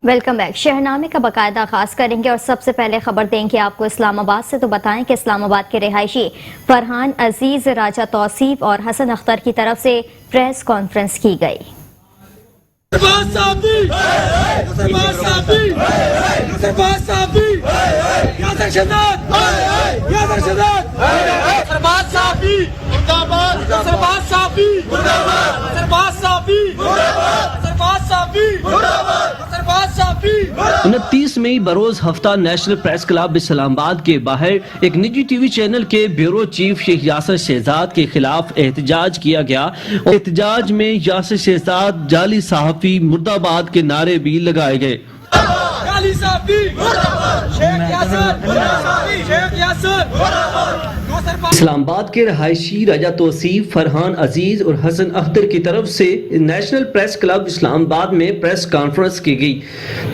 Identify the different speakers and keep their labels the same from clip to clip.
Speaker 1: Welcome back. شہرنامے کا باقاعدہ آغاز کریں گے اور سب سے پہلے خبر دیں گے آپ کو اسلام آباد سے۔ تو بتائیں کہ اسلام آباد کے رہائشی فرحان عزیز، راجہ توصیف اور حسن اختر کی طرف سے پریس کانفرنس کی گئی۔
Speaker 2: انتیس مئی بروز ہفتہ نیشنل پریس کلب اسلام آباد کے باہر ایک نجی ٹی وی چینل کے بیورو چیف شیخ یاسر شہزاد کے خلاف احتجاج کیا گیا اور احتجاج میں یاسر شہزاد جعلی صحافی مرد آباد کے نعرے بھی لگائے گئے۔ اسلام آباد کے رہائشی راجہ توصیف، فرحان عزیز اور حسن اختر کی طرف سے نیشنل پریس کلب اسلام آباد میں پریس کانفرنس کی گئی۔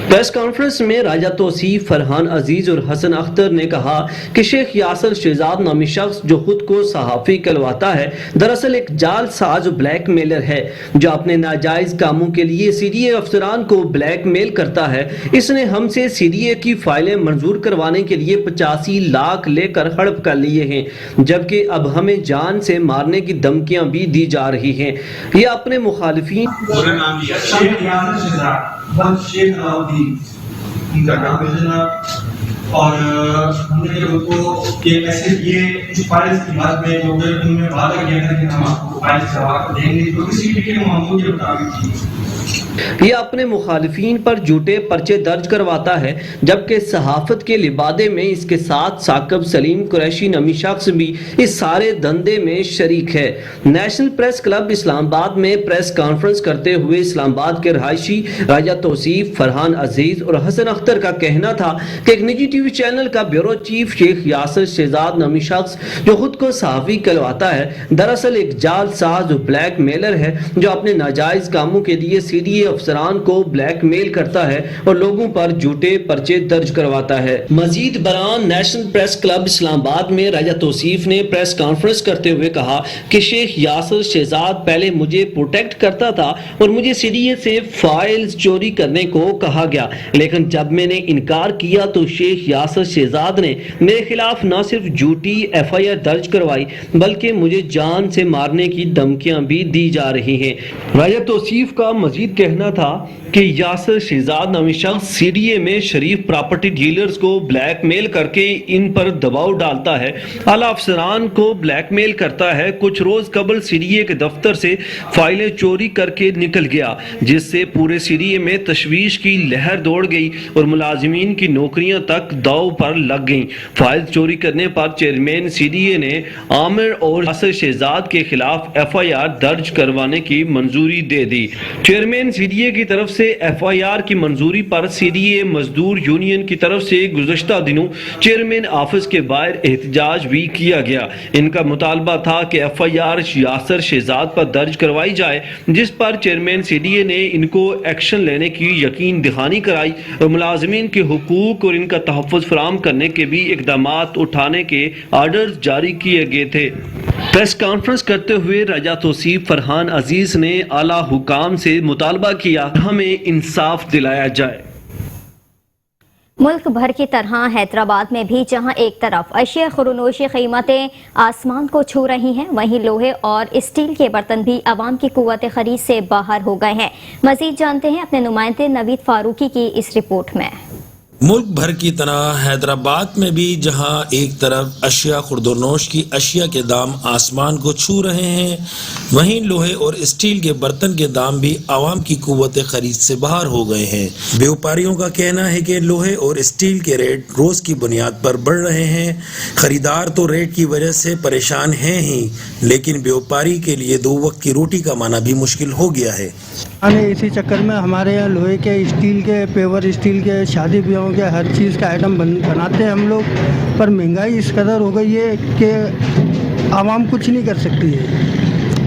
Speaker 2: پریس کانفرنس میں راجہ توصیف، فرحان عزیز اور حسن اختر نے کہا کہ شیخ یاسر شہزاد نامی شخص جو خود کو صحافی کہلواتا ہے دراصل ایک جعل ساز و بلیک میلر ہے جو اپنے ناجائز کاموں کے لیے سی ڈی اے افسران کو بلیک میل کرتا ہے۔ اس نے ہم سے سی ڈی اے کی فائلیں منظور کروانے کے لیے 85 لاکھ لے کر ہڑپ کر لیے ہیں، جبکہ اب ہمیں جان سے مارنے کی دھمکیاں بھی دی جا رہی ہیں۔ یہ اپنے مخالفین
Speaker 3: اور ہم نے ان کو یہ ایسے یہ جو فائلز کی بات میں جو ان میں وعدہ کیا تھا کہ ہم آپ کو فائلز کروا کر دیں گے تو کسی بھی معمول کے مطابق کی۔
Speaker 2: یہ اپنے مخالفین پر جھوٹے پرچے درج کرواتا ہے، جبکہ صحافت کے لبادے میں اس کے ساتھ ثاقب سلیم قریشی نامی شخص بھی اس سارے دھندے میں شریک ہے۔ نیشنل پریس کلب اسلام آباد میں پریس کانفرنس کرتے ہوئے اسلام آباد کے رہائشی راجہ توصیف، فرحان عزیز اور حسن اختر کا کہنا تھا کہ ایک نجی ٹی وی چینل کا بیورو چیف شیخ یاسر شہزاد نامی شخص جو خود کو صحافی کہلواتا ہے دراصل ایک جعل ساز و بلیک میلر ہے جو اپنے ناجائز کاموں کے لیے سی ڈی اے افسران کو بلیک میل کرتا ہے اور لوگوں پر جھوٹے پرچے درج کرواتا ہے۔ مزید برآں نیشنل پریس کلب اسلام آباد میں راجہ توصیف نے پریس کانفرنس کرتے ہوئے کہا کہ شیخ یاسر شہزاد پہلے مجھے پروٹیکٹ کرتا تھا اور مجھے سی ڈی اے سے فائلز چوری کرنے کو کہا گیا، لیکن جب میں نے انکار کیا تو شیخ یاسر شہزاد نے میرے خلاف نہ صرف جھوٹی ایف آئی آر درج کروائی بلکہ مجھے جان سے مارنے کی دھمکیاں بھی دی جا رہی ہیں۔ راجہ توصیف کا مزید کہنا تھا کہ یاسر شہزاد نامی شخص سی ڈی اے میں شریف پراپرٹی ڈیلرز کو بلیک میل کر کے ان پر دباؤ ڈالتا ہے، اعلیٰ افسران کو بلیک میل کرتا ہے۔ کچھ روز قبل سی ڈی اے کے دفتر سے فائلیں چوری کر کے نکل گیا، جس سے پورے سی ڈی اے میں تشویش کی لہر دوڑ گئی اور ملازمین کی نوکریاں تک داؤ پر لگ گئیں۔ فائل چوری کرنے پر چیئرمین سی ڈی اے نے عامر اور یاسر شہزاد کے خلاف ایف آئی آر درج کروانے کی منظوری دے دی۔ چیئرمین سی ڈی اے کی طرف سے ایف آئی آر کی منظوری پر سی ڈی اے مزدور یونین کی طرف سے گزشتہ دنوں چیئرمین آفس کے باہر احتجاج بھی کیا گیا۔ ان کا مطالبہ تھا کہ F I R Yasir Shahzad پر درج کروائی جائے، جس پر چیئرمین سی ڈی اے نے ان کو ایکشن لینے کی یقین دہانی کرائی اور ملازمین کے حقوق اور ان کا تحفظ فراہم کرنے کے بھی اقدامات اٹھانے کے آرڈرز جاری کیے گئے تھے۔ پریس کانفرنس کرتے ہوئے راجہ توصیف، فرحان عزیز نے اعلیٰ حکام سے مطالبہ کیا ہمیں انصاف دلایا جائے۔
Speaker 1: ملک بھر کی طرح حیدرآباد میں بھی جہاں ایک طرف اشیاء خورنوشی قیمتیں آسمان کو چھو رہی ہیں، وہیں لوہے اور اسٹیل کے برتن بھی عوام کی قوت خرید سے باہر ہو گئے ہیں۔ مزید جانتے ہیں اپنے نمائندے نوید فاروقی کی اس رپورٹ میں۔
Speaker 4: ملک بھر کی طرح حیدرآباد میں بھی جہاں ایک طرف اشیاء خوردونوش کی اشیاء کے دام آسمان کو چھو رہے ہیں، وہیں لوہے اور اسٹیل کے برتن کے دام بھی عوام کی قوت خرید سے باہر ہو گئے ہیں۔ بیوپاریوں کا کہنا ہے کہ لوہے اور اسٹیل کے ریٹ روز کی بنیاد پر بڑھ رہے ہیں۔ خریدار تو ریٹ کی وجہ سے پریشان ہیں ہی، لیکن بیوپاری کے لیے دو وقت کی روٹی کمانا بھی مشکل ہو گیا ہے۔
Speaker 5: اسی چکر میں ہمارے یہاں لوہے کے، اسٹیل کے، پیور اسٹیل کے، شادی بیاہوں کے ہر چیز کا آئٹم بناتے ہیں ہم لوگ، پر مہنگائی اس قدر ہو گئی ہے کہ عوام کچھ نہیں کر سکتی ہے۔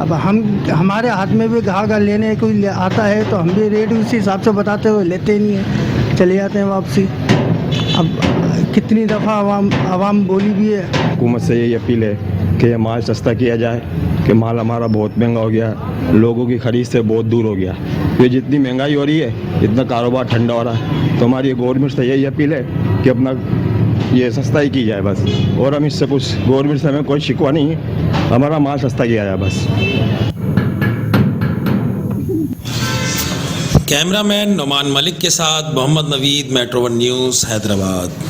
Speaker 5: اب ہمارے ہاتھ میں بھی گاہک لینے کوئی آتا ہے تو ہم بھی ریٹ اسی حساب سے بتاتے ہوئے لیتے نہیں ہیں، چلے جاتے ہیں واپسی۔ اب کتنی دفعہ عوام بولی بھی ہے۔
Speaker 6: حکومت سے یہی اپیل ہے کہ یہ مال سستا کیا جائے کہ مال ہمارا بہت مہنگا ہو گیا, لوگوں کی خرید سے بہت دور ہو گیا. یہ جتنی مہنگائی ہو رہی ہے اتنا کاروبار ٹھنڈا ہو رہا ہے. تو ہماری گورنمنٹ سے یہی اپیل ہے کہ اپنا یہ سستا ہی کی جائے بس, اور ہم اس سے کچھ گورنمنٹ سے ہمیں کوئی شکوہ نہیں ہے, ہمارا مال سستا کیا جائے بس.
Speaker 4: کیمرہ مین نعمان ملک کے ساتھ Muhammad Naveed, metro one news, Hyderabad.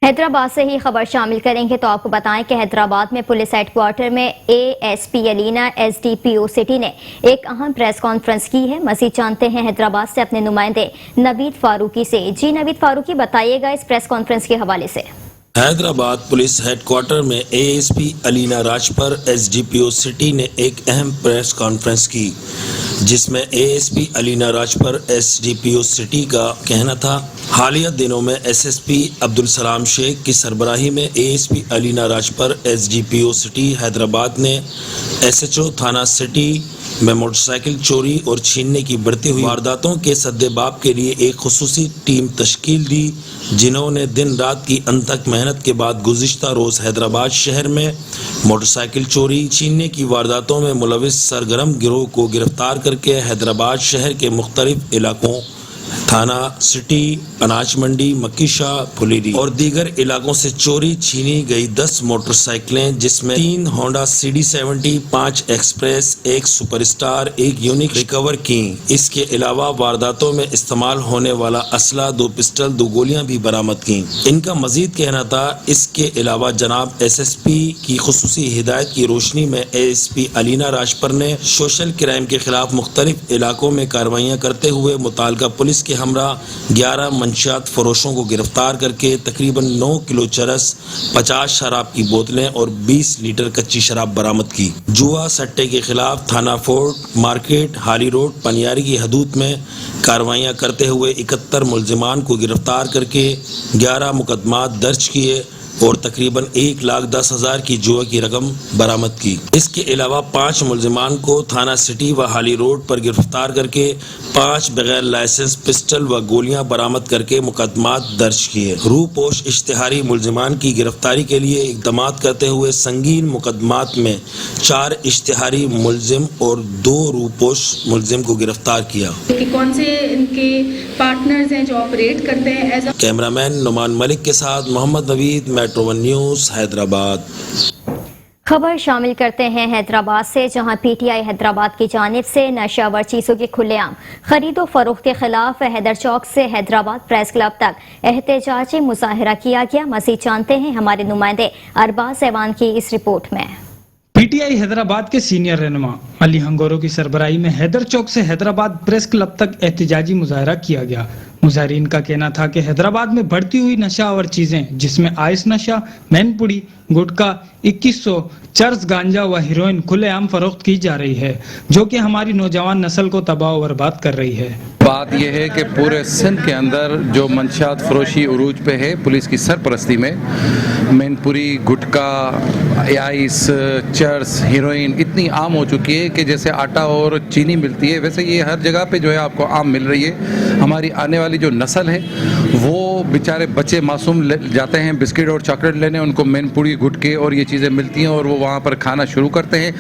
Speaker 1: Hyderabad سے ہی خبر شامل کریں گے تو آپ کو بتائیں کہ حیدرآباد میں پولیس ہیڈ کوارٹر میں ASP علینا SDPO سٹی نے ایک اہم پریس کانفرنس کی ہے. مزید جانتے ہیں حیدرآباد سے اپنے نمائندے نوید فاروقی سے. جی نوید فاروقی, بتائیے گا اس پریس کانفرنس کے حوالے سے.
Speaker 4: حیدرآباد پولیس ہیڈ کوارٹر میں ASP علینا راجپر SDPO سٹی نے ایک اہم پریس کانفرنس کی, جس میں ASP علینا راجپر SDPO سٹی کا کہنا تھا حالیہ دنوں میں SSP عبدالسلام شیخ کی سربراہی میں ASP علینا راجپر SDPO سٹی حیدرآباد نے SHO تھانہ سٹی میں موٹر سائیکل چوری اور چھیننے کی بڑھتی ہوئی وارداتوں کے سدباب کے لیے ایک خصوصی ٹیم تشکیل دی, جنہوں نے دن رات کی انتھک محنت کے بعد گزشتہ روز حیدرآباد شہر میں موٹر سائیکل چوری چھیننے کی وارداتوں میں ملوث سرگرم گروہ کو گرفتار کر کے حیدرآباد شہر کے مختلف علاقوں تھانہ سٹی, اناج منڈی, مکی شاہ, پھلیری اور دیگر علاقوں سے چوری چھینی گئی 10 موٹر سائیکلیں, جس میں 3 Honda CD70, 5 Express, 1 Super Star, 1 Unique ریکور کی. اس کے علاوہ وارداتوں میں استعمال ہونے والا اسلحہ 2 پسٹل, 2 گولیاں بھی برآمد کی. ان کا مزید کہنا تھا اس کے علاوہ جناب SSP کی خصوصی ہدایت کی روشنی میں ASP علینا راجپر نے سوشل کرائم کے خلاف مختلف علاقوں میں کارروائیاں کرتے ہوئے متعلقہ پولیس کے ہمراہ 11 منشیات فروشوں کو گرفتار کر کے تقریباً 9 کلو چرس, 50 شراب کی بوتلیں اور 20 لیٹر کچی شراب برآمد کی. جوا سٹے کے خلاف تھانہ فورٹ مارکیٹ, ہالی روڈ, پنیاری کی حدود میں کارروائیاں کرتے ہوئے 71 ملزمان کو گرفتار کر کے 11 مقدمات درج کیے اور تقریباً 1,10,000 کی جوا کی رقم برآمد کی. اس کے علاوہ 5 ملزمان کو تھانہ سٹی و حالی روڈ پر گرفتار کر کے 5 بغیر لائسنس پسٹل و گولیاں برآمد کر کے مقدمات درج کیے. روپوش اشتہاری ملزمان کی گرفتاری کے لیے اقدامات کرتے ہوئے سنگین مقدمات میں 4 اشتہاری ملزم اور 2 روپوش ملزم کو گرفتار کیا.
Speaker 7: کون سے ان کے پارٹنرز ہیں جو آپریٹ کرتے ہیں.
Speaker 4: کیمرہ مین نعمان ملک کے ساتھ Muhammad Naveed, metro one news, Hyderabad.
Speaker 1: خبر شامل کرتے ہیں حیدرآباد سے, جہاں PTI حیدرآباد کی جانب سے نشہ آور چیزوں کی کھلے عام خرید و فروخت کے خلاف حیدر چوک سے حیدرآباد پریس کلب تک احتجاجی مظاہرہ کیا گیا. مزید جانتے ہیں ہمارے نمائندے ارباز ایوان کی اس رپورٹ میں.
Speaker 8: PTI حیدرآباد کے سینئر رہنما علی ہنگورو کی سربراہی میں حیدر چوک سے حیدرآباد پریس کلب تک احتجاجی مظاہرہ کیا گیا. مظاہرین کا کہنا تھا کہ حیدرآباد میں بڑھتی ہوئی نشہ آور چیزیں, جس میں آئس نشہ, مین پوڑی, گٹکا, 2100, چرس, گانجا و ہیروئن کھلے عام فروخت کی جا رہی ہے, جو کہ ہماری نوجوان نسل کو تباہ و برباد کر رہی ہے.
Speaker 9: بات یہ ہے کہ پورے سندھ کے اندر جو منشیات فروشی عروج پہ ہے پولیس کی سرپرستی میں, مین پوری, گٹکا, آئس, چرس, ہیروئن اتنی عام ہو چکی ہے کہ جیسے آٹا اور چینی ملتی ہے ویسے یہ ہر جگہ پہ جو ہے آپ کو عام مل رہی ہے. ہماری آنے والی جو نسل ہے وہ بیچارے بچے معصوم جاتے ہیں بسکٹ اور چاکلیٹ لینے, ان کو مین پوڑی, گٹکے اور یہ چیزیں ملتی ہیں اور وہ وہاں پر کھانا شروع کرتے ہیں.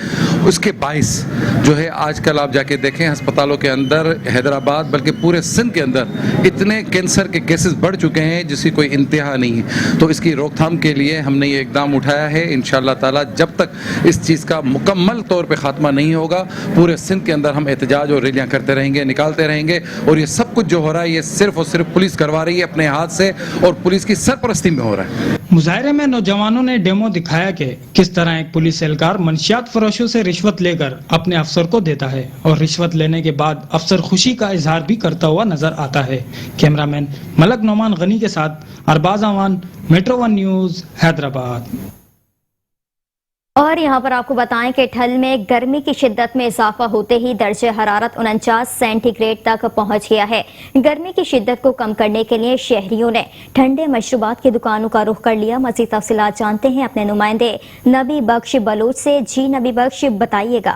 Speaker 9: اس کے باعث جو ہے آج کل آپ جا کے دیکھیں ہسپتالوں کے اندر حیدرآباد بلکہ پورے سندھ کے اندر اتنے کینسر کے کیسز بڑھ چکے ہیں جس کی کوئی انتہا نہیں ہے. تو اس کی روک تھام کے لیے ہم نے یہ اقدام اٹھایا ہے. انشاءاللہ تعالی جب تک اس چیز کا مکمل طور پہ خاتمہ نہیں ہوگا پورے سندھ کے اندر ہم احتجاج اور ریلیاں کرتے رہیں گے, نکالتے رہیں گے. اور یہ سب کچھ جو ہو رہا ہے یہ صرف اور صرف پولیس کروا رہی ہے اپنے ہاتھ سے اور پولیس کی سرپرستی میں ہو رہا ہے.
Speaker 8: مظاہرے میں نوجوانوں نے ڈیمو دکھایا کہ کس طرح ایک پولیس اہلکار منشیات فروشوں سے رشوت لے کر اپنے افسر کو دیتا ہے اور رشوت لینے کے بعد افسر خوشی کا اظہار بھی کرتا ہوا نظر آتا ہے. کیمرہ مین ملک نعمان غنی کے ساتھ ارباز امان, میٹرو ون نیوز, حیدرآباد.
Speaker 1: اور یہاں پر آپ کو بتائیں کہ ٹھل میں گرمی کی شدت میں اضافہ ہوتے ہی درجہ حرارت 49 سینٹی گریڈ تک پہنچ گیا ہے. گرمی کی شدت کو کم کرنے کے لیے شہریوں نے ٹھنڈے مشروبات کی دکانوں کا رخ کر لیا. مزید تفصیلات جانتے ہیں اپنے نمائندے نبی بخش بلوچ سے. جی نبی بخش, بتائیے گا.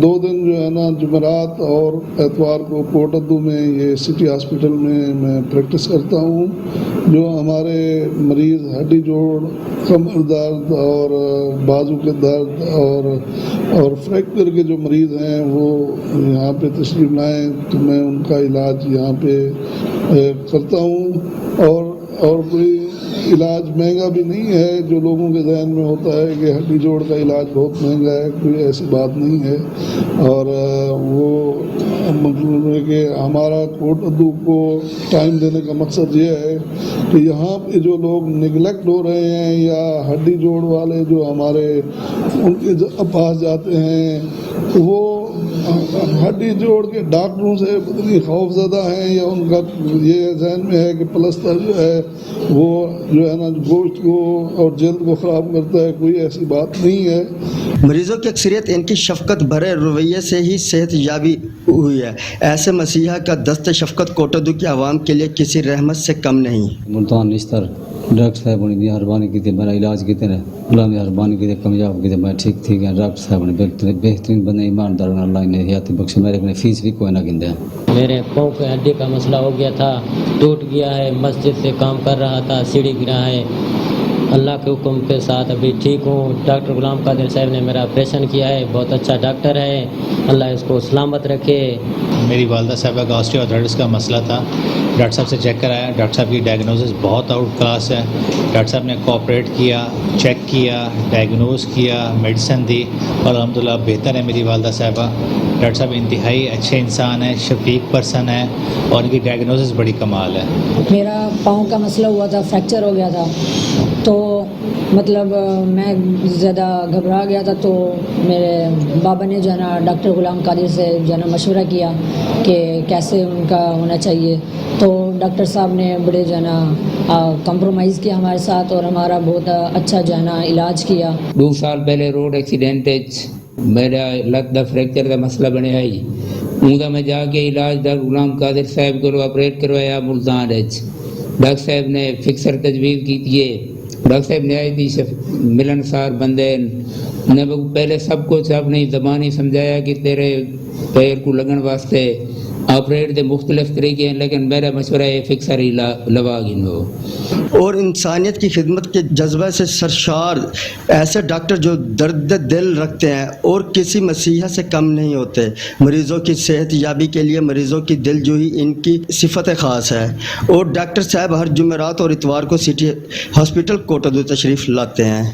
Speaker 10: 2 دن جو ہے نا جمعرات اور اتوار کو کوٹدو میں یہ سٹی ہاسپٹل میں پریکٹس کرتا ہوں. جو ہمارے مریض ہڈی جوڑ، کمر درد اور بازو کے درد اور فریکچر کے جو مریض ہیں وہ یہاں پہ تشریف لائیں تو میں ان کا علاج یہاں پہ کرتا ہوں. اور کوئی علاج مہنگا بھی نہیں ہے جو لوگوں کے ذہن میں ہوتا ہے کہ ہڈی جوڑ کا علاج بہت مہنگا ہے، کوئی ایسی بات نہیں ہے. اور وہ مطلب ہے کہ ہمارا کوٹدو کو ٹائم دینے کا مقصد یہ ہے کہ یہاں پہ جو لوگ نگلیکٹ ہو رہے ہیں یا ہڈی جوڑ والے جو ہمارے ان کے پاس جاتے ہیں وہ ہڈی جوڑ کے ڈاکٹروں سے اتنی خوف زدہ ہیں یا ان کا یہ ذہن میں ہے کہ پلستر جو ہے وہ جو ہے نا گوشت کو اور جلد کو خراب کرتا ہے. کوئی ایسی بات نہیں ہے.
Speaker 11: مریضوں کی اکثریت ان کی شفقت بھرے رویے سے ہی صحت یابی ہوئی ہے. ایسے مسیحا کا دست شفقت کوٹدو کی عوام کے لیے کسی رحمت سے کم نہیں.
Speaker 12: ملتان نشتر ڈاکٹر صاحب نے مہربانی کی تھی، میرا علاج کیتے رہے، اللہ نے مہربانی کی تھی، کامیاب کی تھی، میں ٹھیک تھی گیا. ڈاکٹر صاحب نے بہترین بندے ایماندار، اللہ نے حیاتی بخشی. میرے کو فیس بھی کوئی نہ گندے.
Speaker 13: میرے پاؤں کے ہڈی کا مسئلہ ہو گیا تھا، ٹوٹ گیا ہے. مسجد سے کام کر رہا تھا، سیڑھی گرا ہے. اللہ کے حکم کے ساتھ ابھی ٹھیک ہوں. ڈاکٹر غلام قادر صاحب نے میرا آپریشن کیا ہے، بہت اچھا ڈاکٹر ہے، اللہ اس کو سلامت رکھے.
Speaker 14: میری والدہ صاحبہ کا آسٹریوآرتھرائٹس کا مسئلہ تھا، ڈاکٹر صاحب سے چیک کرایا. ڈاکٹر صاحب کی ڈائگنوسس بہت آؤٹ کلاس ہے. ڈاکٹر صاحب نے کوآپریٹ کیا، چیک کیا، ڈائگنوز کیا، میڈیسن دی اور الحمدللہ بہتر ہے میری والدہ صاحبہ. ڈاکٹر صاحب انتہائی اچھے انسان ہیں، شفیق پرسن ہے اور ان کی ڈائگنوسس بڑی کمال ہے.
Speaker 15: میرا پاؤں کا مسئلہ ہوا تھا، فریکچر ہو گیا تھا، تو مطلب میں زیادہ گھبرا گیا تھا. تو میرے بابا نے جو ہے نا ڈاکٹر غلام قادر سے جو ہے نا مشورہ کیا کہ کیسے ان کا ہونا چاہیے. تو ڈاکٹر صاحب نے بڑے جو ہے نا کمپرومائز کیا ہمارے ساتھ اور ہمارا بہت اچھا جو ہے نا علاج کیا.
Speaker 12: 2 سال پہلے روڈ ایکسیڈنٹ میرا لت دا فریکچر کا مسئلہ بنیا ہی اوندا میں جا کے علاج ڈاکٹر غلام قادر صاحب کو آپریٹ کروایا ملتان. ڈاکٹر صاحب نے فکسر تجویز کی تھی. ڈاکٹر صاحب نہایت ہی ملنسار بندے نے پہلے سب کچھ اپنی زبانی سمجھایا کہ تیرے پیر کو لگن واسطے آپریٹ دے مختلف طریقے ہیں، لیکن میرا مشورہ ہے فکسر ہی لوا گنو.
Speaker 11: اور انسانیت کی خدمت کے جذبہ سے سرشار ایسے ڈاکٹر جو درد دل رکھتے ہیں اور کسی مسیحا سے کم نہیں ہوتے. مریضوں کی صحت یابی کے لیے مریضوں کی دل جوئی ان کی صفت خاص ہے. اور ڈاکٹر صاحب ہر جمعرات اور اتوار کو سٹی ہاسپٹل کوٹدو تشریف لاتے ہیں.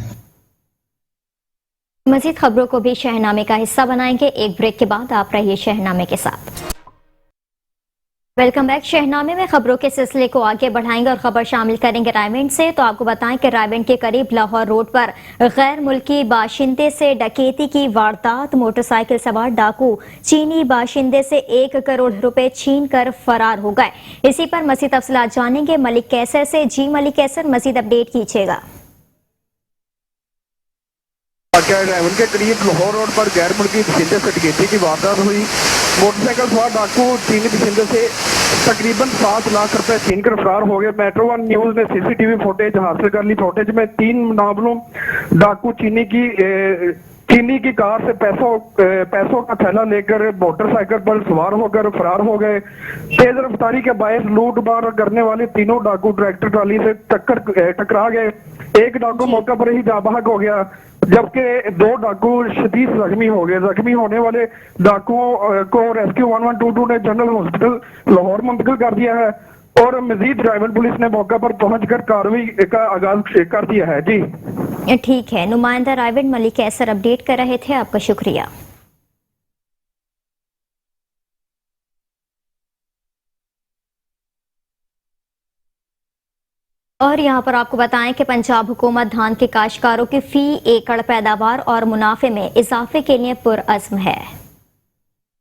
Speaker 1: مزید خبروں کو بھی شہنامے کا حصہ بنائیں گے. ایک بریک کے بعد آپ رہیے شہنامے کے ساتھ. Welcome back. شہنامے میں خبروں کے سلسلے کو آگے بڑھائیں گے اور خبر شامل کریں گے رائیونڈ سے. تو آپ کو بتائیں کہ رائیونڈ کے قریب لاہور روڈ پر غیر ملکی باشندے سے ڈکیتی کی واردات. موٹر سائیکل سوار ڈاکو چینی باشندے سے 1 کروڑ روپے چھین کر فرار ہو گئے. اسی پر مزید تفصیلات جانیں گے ملک کیسر سے. جی ملک کیسر، مزید اپڈیٹ کیجیے گا.
Speaker 16: رائیونڈ کے قریب لاہور روڈ پر غیر ملکی باشندے سے ڈکیتی کی واردات ہوئی. موٹر سائیکل سوار ڈاکو چینی باشندے سے تقریباً 7 لاکھ روپے چھین کر فرار ہو گئے. میٹرو 1 نیوز نے CCTV فوٹیج حاصل کر لی. فوٹیج میں 3 ناملوم ڈاکو چینی کی کار سے پیسوں کا تھیلا لے کر موٹر سائیکل پر سوار ہو کر فرار ہو گئے. تیز رفتاری کے باعث لوٹ مار کرنے والے تینوں ڈاکو ٹریکٹر ٹرالی سے ٹکرا گئے. ایک ڈاکو موقع پر ہی جاں بحق ہو گیا جبکہ 2 ڈاکو شدید زخمی ہو گئے. زخمی ہونے والے ڈاکوؤں کو ریسکیو 1122 نے جنرل ہاسپٹل لاہور منتقل کر دیا ہے اور مزید رائیونڈ پولیس نے موقع پر پہنچ کر کارروائی کا آغاز کر دیا ہے. جی
Speaker 1: ٹھیک ہے. نمائندہ رائیونڈ ملک کیسر اپڈیٹ کر رہے تھے، آپ کا شکریہ. اور یہاں پر آپ کو بتائیں کہ پنجاب حکومت دھان کے کاشتکاروں کی فی ایکڑ پیداوار اور منافع میں اضافے کے لیے پرعزم ہے.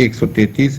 Speaker 3: 133,